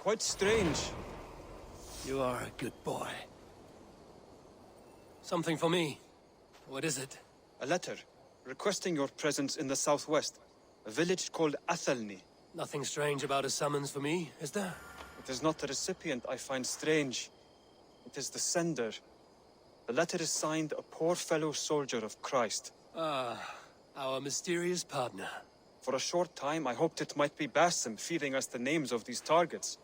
Quite strange. You are a good boy. Something for me. What is it? A letter requesting your presence in the southwest, a village called Athelney. Nothing strange about a summons for me, is there? It is not the recipient I find strange. It is the sender. The letter is signed a poor fellow soldier of Christ. Ah, our mysterious partner. For a short time, I hoped it might be Basim feeding us the names of these targets.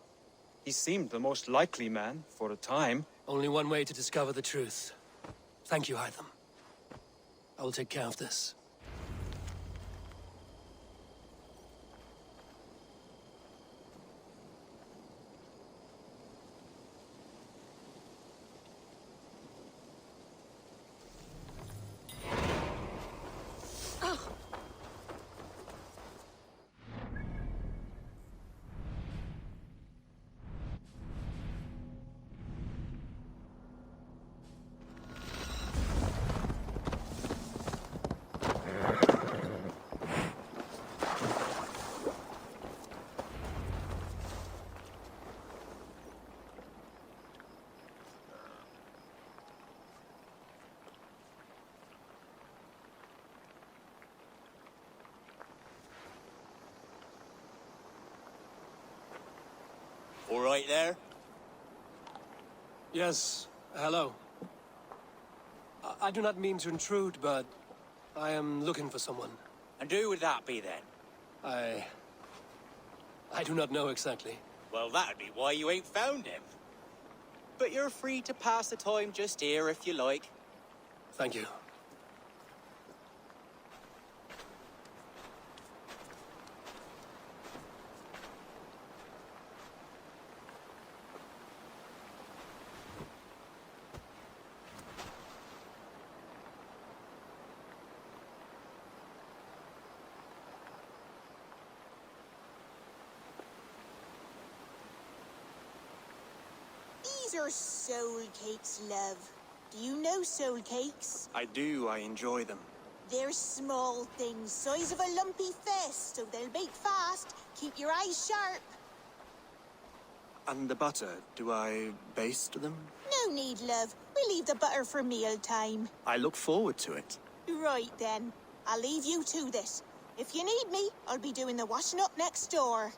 He seemed the most likely man, for a time. Only one way to discover the truth. Thank you, Hytham. I will take care of this. All right there? Yes, hello. I do not mean to intrude, but I am looking for someone. And who would that be then? I do not know exactly. Well, that'd be why you ain't found him. But you're free to pass the time just here if you like. Thank you. These are soul cakes, love. Do you know soul cakes? I do, I enjoy them. They're small things, size of a lumpy fist, so they'll bake fast. Keep your eyes sharp. And the butter, do I baste them? No need, love. We'll leave the butter for meal time. I look forward to it. Right then. I'll leave you to this. If you need me, I'll be doing the washing up next door.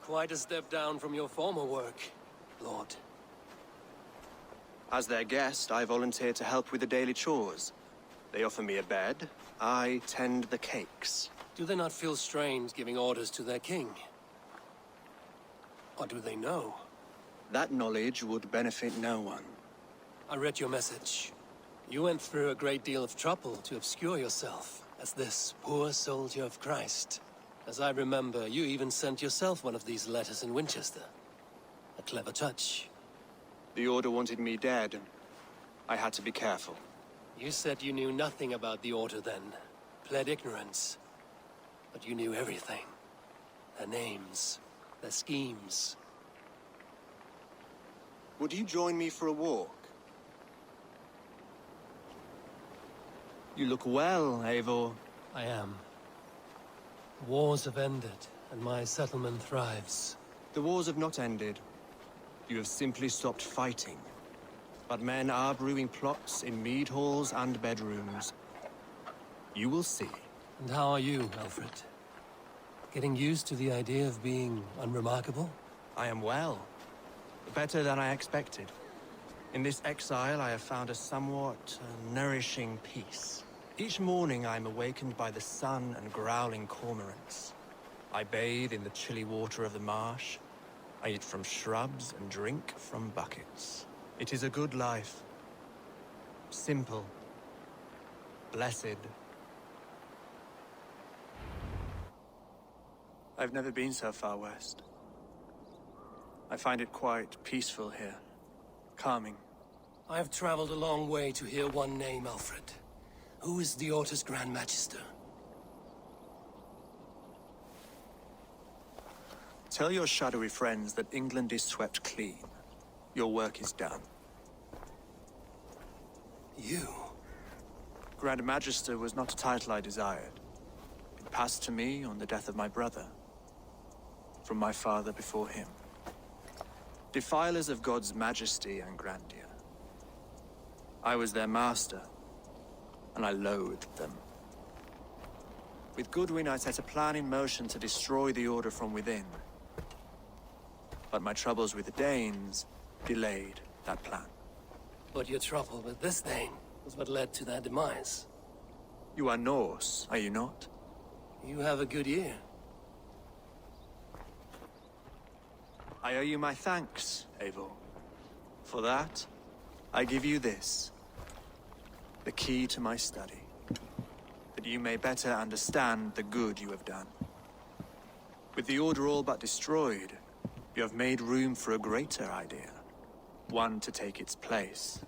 Quite a step down from your former work, Lord. As their guest, I volunteer to help with the daily chores. They offer me a bed, I tend the cakes. Do they not feel strange giving orders to their king? Or do they know? That knowledge would benefit no one. I read your message. You went through a great deal of trouble to obscure yourself as this poor soldier of Christ. As I remember, you even sent yourself one of these letters in Winchester. A clever touch. The Order wanted me dead. I had to be careful. You said you knew nothing about the Order then. Pled ignorance. But you knew everything. Their names. Their schemes. Would you join me for a walk? You look well, Eivor. I am. Wars have ended, and my settlement thrives. The wars have not ended. You have simply stopped fighting. But men are brewing plots in mead halls and bedrooms. You will see. And how are you, Alfred? Getting used to the idea of being unremarkable? I am well. Better than I expected. In this exile, I have found a somewhat nourishing peace. Each morning, I am awakened by the sun and growling cormorants. I bathe in the chilly water of the marsh. I eat from shrubs and drink from buckets. It is a good life. Simple. Blessed. I've never been so far west. I find it quite peaceful here. Calming. I have traveled a long way to hear one name, Alfred. Who is the Order's Grand Magister? Tell your shadowy friends that England is swept clean. Your work is done. You? Grand Magister was not a title I desired. It passed to me on the death of my brother. from my father before him. Defilers of God's majesty and grandeur. I was their master, and I loathed them. With Goodwin, I set a plan in motion to destroy the Order from within. But my troubles with the Danes delayed that plan. But your trouble with this Dane was what led to their demise. You are Norse, are you not? You have a good ear. I owe you my thanks, Eivor. For that, I give you this. The key to my study. That you may better understand the good you have done. With the Order all but destroyed, you have made room for a greater idea. One to take its place.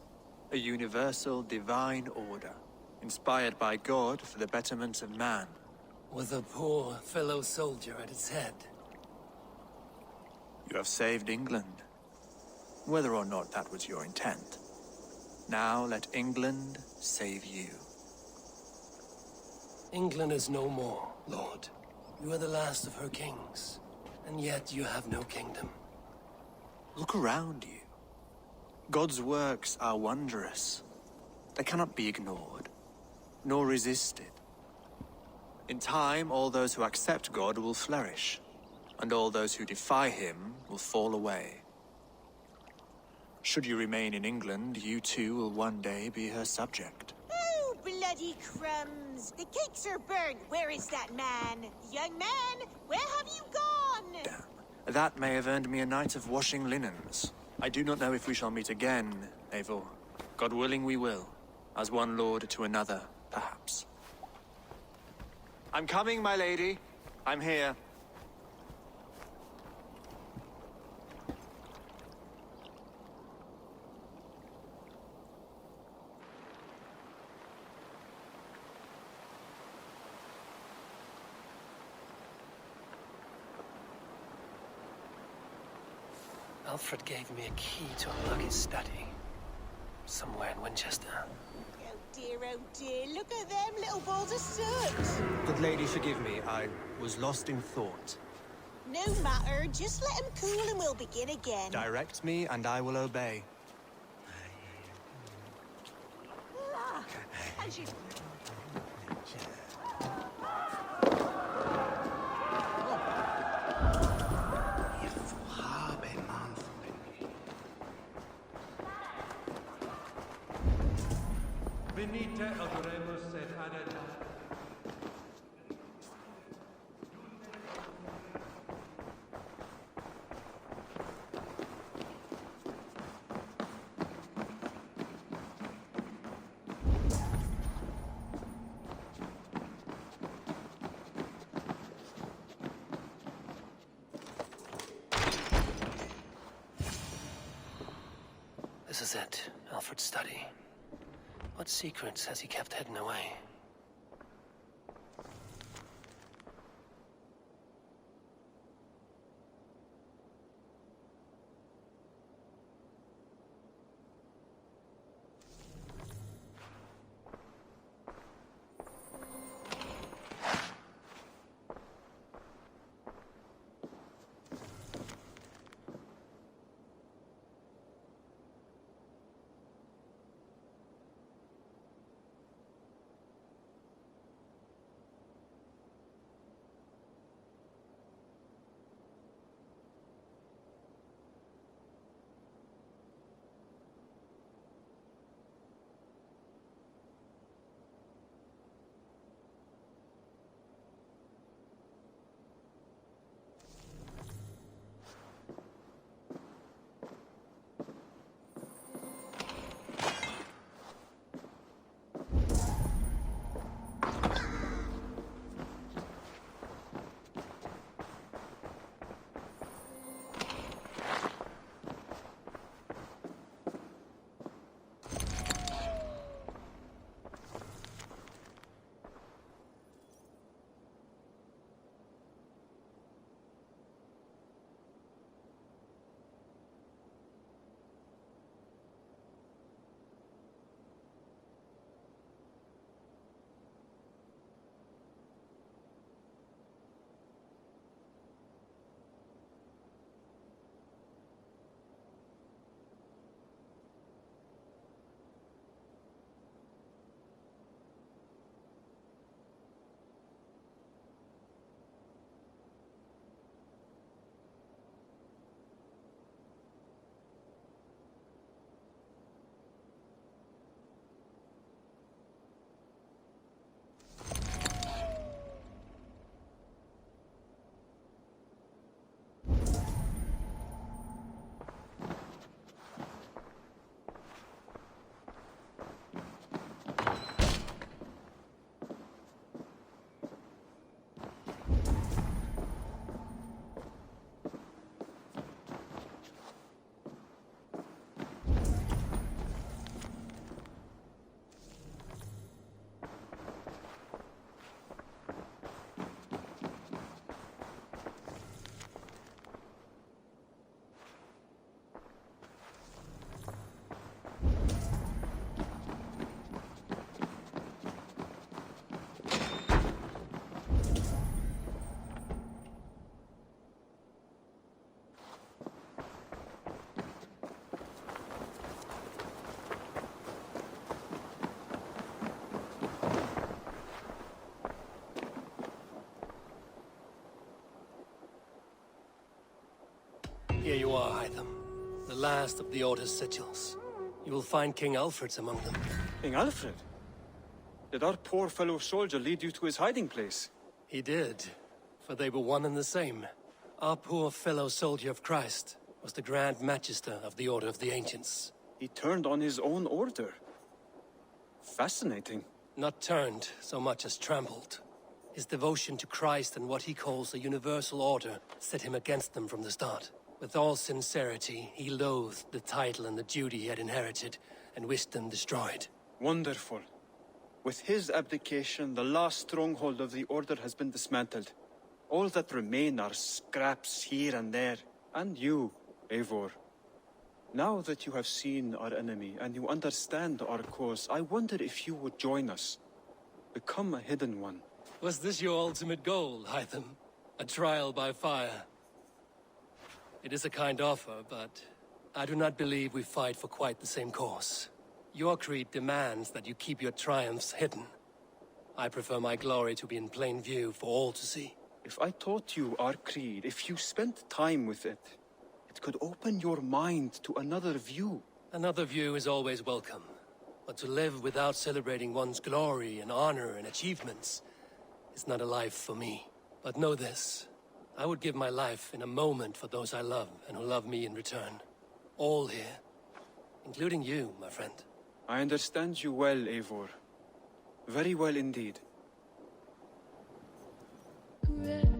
A universal divine order, inspired by God for the betterment of man. With a poor fellow soldier at its head. You have saved England, whether or not that was your intent. Now let England save you. England is no more, Lord. You are the last of her kings, and yet you have no kingdom. Look around you. God's works are wondrous. They cannot be ignored, nor resisted. In time, all those who accept God will flourish, and all those who defy him will fall away. Should you remain in England, you too will one day be her subject. Oh, bloody crumbs! The cakes are burnt. Where is that man? Young man, where have you gone? Damn. That may have earned me a night of washing linens. I do not know if we shall meet again, Eivor. God willing, we will. As one lord to another, perhaps. I'm coming, my lady. I'm here. Alfred gave me a key to unlock his study. Somewhere in Winchester. Oh dear, look at them little balls of soot! Good lady, forgive me. I was lost in thought. No matter, just let him cool and we'll begin again. Direct me, and I will obey. As you... Venite adoremus et adada. This is it, Alfred's study. What secrets has he kept hidden away? Here you are, Hytham. The last of the Order's sigils. You will find King Alfred's among them. King Alfred? Did our poor fellow soldier lead you to his hiding place? He did, for they were one and the same. Our poor fellow soldier of Christ was the Grand Magister of the Order of the Ancients. He turned on his own order. Fascinating. Not turned so much as trampled. His devotion to Christ and what he calls a universal order set him against them from the start. With all sincerity, he loathed the title and the duty he had inherited, and wished them destroyed. Wonderful. With his abdication, the last stronghold of the Order has been dismantled. All that remain are scraps here and there. And you, Eivor. Now that you have seen our enemy and you understand our cause, I wonder if you would join us. Become a Hidden One. Was this your ultimate goal, Hytham? A trial by fire? It is a kind offer, but I do not believe we fight for quite the same cause. Your creed demands that you keep your triumphs hidden. I prefer my glory to be in plain view for all to see. If I taught you our creed, if you spent time with it, it could open your mind to another view. Another view is always welcome. But to live without celebrating one's glory and honor and achievements is not a life for me. But know this. I would give my life in a moment for those I love and who love me in return. All here. Including you, my friend. I understand you well, Eivor. Very well indeed. Red.